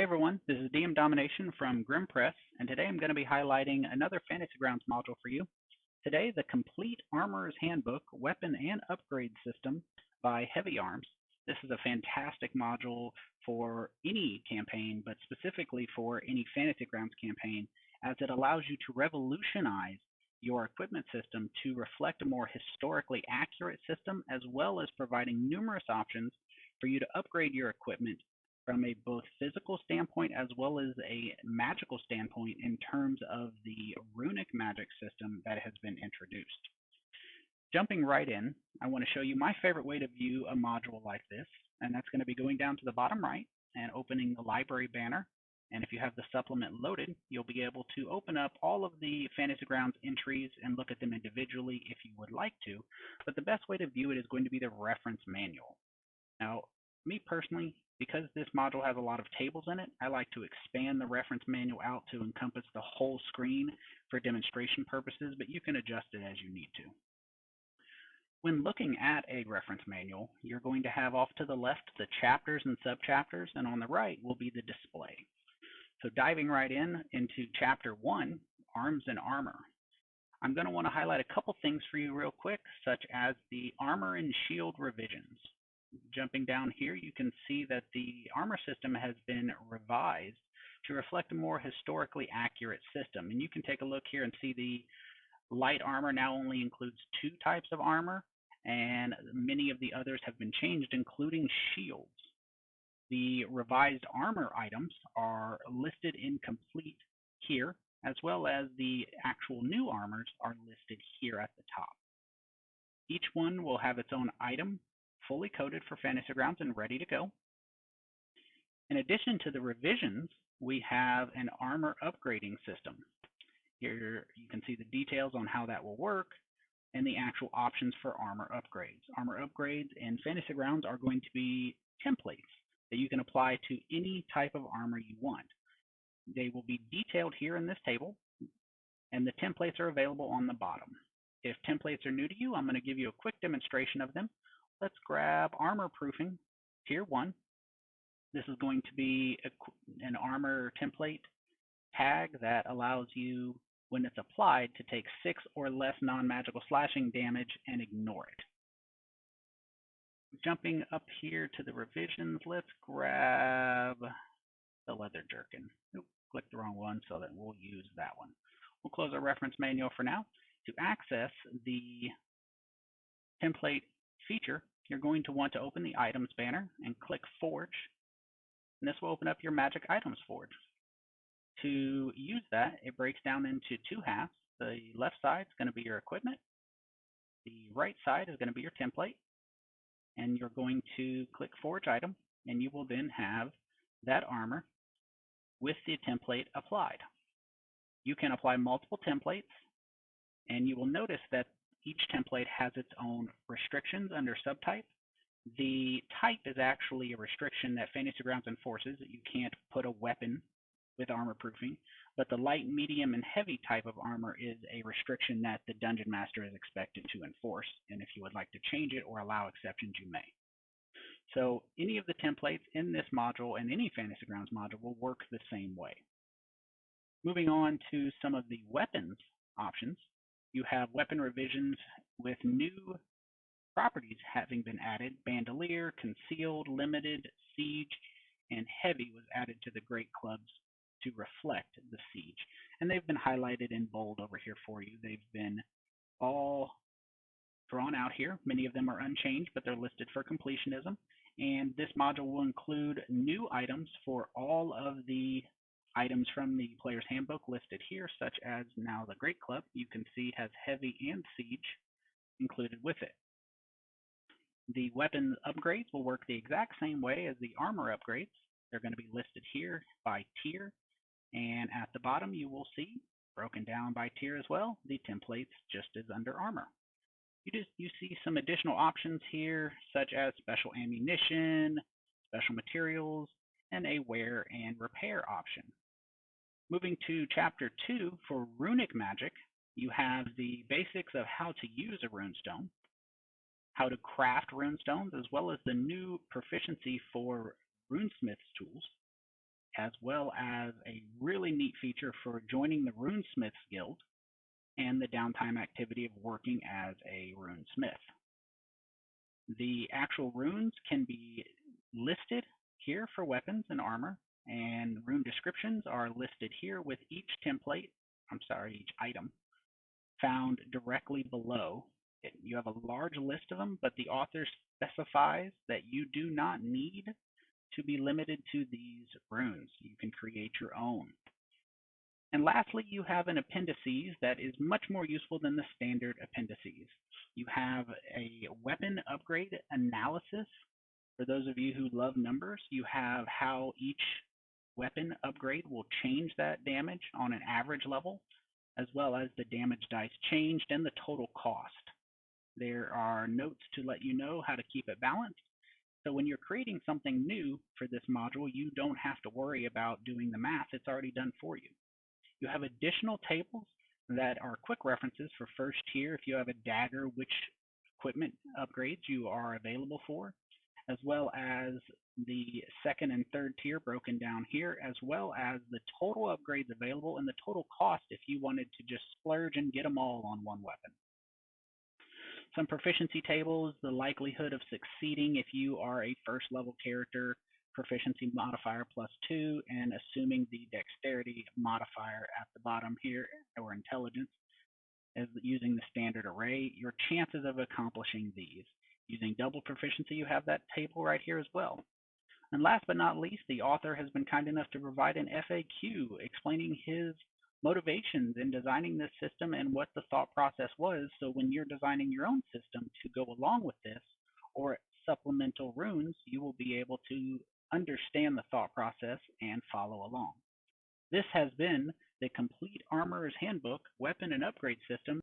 everyone, this is DM Domination from Grim Press, and today I'm going to be highlighting another Fantasy Grounds module for you. Today, the Complete Armorer's Handbook, Weapon and Upgrade System by Heavy Arms. This is a fantastic module for any campaign, but specifically for any Fantasy Grounds campaign, as it allows you to revolutionize your equipment system to reflect a more historically accurate system, as well as providing numerous options for you to upgrade your equipment from a both physical standpoint as well as a magical standpoint in terms of the Runic magic system that has been introduced. Jumping right in, I want to show you my favorite way to view a module like this, and that's going to be going down to the bottom right and opening the library banner. And if you have the supplement loaded, you'll be able to open up all of the Fantasy Grounds entries and look at them individually if you would like to. But the best way to view it is going to be the reference manual. Now, me personally, because this module has a lot of tables in it, I like to expand the reference manual out to encompass the whole screen for demonstration purposes, but you can adjust it as you need to. When looking at a reference manual, you're going to have off to the left the chapters and subchapters, and on the right will be the display. So diving right into Chapter 1, Arms and Armor. I'm going to want to highlight a couple things for you real quick, such as the Armor and Shield revisions. Jumping down here, you can see that the armor system has been revised to reflect a more historically accurate system. And you can take a look here and see the light armor now only includes 2 types of armor, and many of the others have been changed, including shields. The revised armor items are listed in complete here, as well as the actual new armors are listed here at the top. Each one will have its own item, fully coded for Fantasy Grounds and ready to go. In addition to the revisions, we have an armor upgrading system. Here you can see the details on how that will work and the actual options for armor upgrades. Armor upgrades in Fantasy Grounds are going to be templates that you can apply to any type of armor you want. They will be detailed here in this table, and the templates are available on the bottom. If templates are new to you, I'm going to give you a quick demonstration of them. Let's grab Armor Proofing, Tier 1. This is going to be an armor template tag that allows you, when it's applied, to take 6 or less non-magical slashing damage and ignore it. Jumping up here to the revisions, let's grab the Leather Jerkin. Oop, clicked the wrong one, so that we'll use that one. We'll close our reference manual for now. To access the template feature, you're going to want to open the Items banner and click Forge, and this will open up your Magic Items Forge. To use that, it breaks down into 2 halves. The left side is going to be your equipment. The right side is going to be your template, and you're going to click Forge Item, and you will then have that armor with the template applied. You can apply multiple templates, and you will notice that each template has its own restrictions under subtype. The type is actually a restriction that Fantasy Grounds enforces, that you can't put a weapon with armor proofing, but the light, medium, and heavy type of armor is a restriction that the Dungeon Master is expected to enforce, and if you would like to change it or allow exceptions, you may. So any of the templates in this module and any Fantasy Grounds module will work the same way. Moving on to some of the weapons options, you have weapon revisions with new properties having been added. Bandolier, Concealed, Limited, Siege, and Heavy was added to the Great Clubs to reflect the Siege. And they've been highlighted in bold over here for you. They've been all drawn out here. Many of them are unchanged, but they're listed for completionism. And this module will include new items for all of the items from the Player's Handbook listed here, such as now the Great Club, you can see has Heavy and Siege included with it. The weapon upgrades will work the exact same way as the armor upgrades. They're going to be listed here by tier, and at the bottom you will see, broken down by tier as well, the templates just as under armor. You see some additional options here, such as special ammunition, special materials, and a wear and repair option. Moving to Chapter 2 for Runic Magic, you have the basics of how to use a runestone, how to craft runestones, as well as the new proficiency for runesmith's tools, as well as a really neat feature for joining the Runesmiths Guild and the downtime activity of working as a runesmith. The actual runes can be listed here for weapons and armor, and rune descriptions are listed here with each each item found directly below it. You have a large list of them, but the author specifies that you do not need to be limited to these runes. You can create your own. And lastly, you have an appendices that is much more useful than the standard appendices. You have a weapon upgrade analysis. For those of you who love numbers, you have how each weapon upgrade will change that damage on an average level, as well as the damage dice changed and the total cost. There are notes to let you know how to keep it balanced. So when you're creating something new for this module, you don't have to worry about doing the math. It's already done for you. You have additional tables that are quick references for first tier if you have a dagger, which equipment upgrades you are available for, as well as the second and third tier broken down here, as well as the total upgrades available and the total cost if you wanted to just splurge and get them all on one weapon. Some proficiency tables, the likelihood of succeeding if you are a first level character, proficiency modifier +2, and assuming the dexterity modifier at the bottom here, or intelligence, as using the standard array, your chances of accomplishing these. Using double proficiency, you have that table right here as well. And last but not least, the author has been kind enough to provide an FAQ explaining his motivations in designing this system and what the thought process was, so when you're designing your own system to go along with this or supplemental runes, you will be able to understand the thought process and follow along. This has been the Complete Armorer's Handbook Weapon and Upgrade System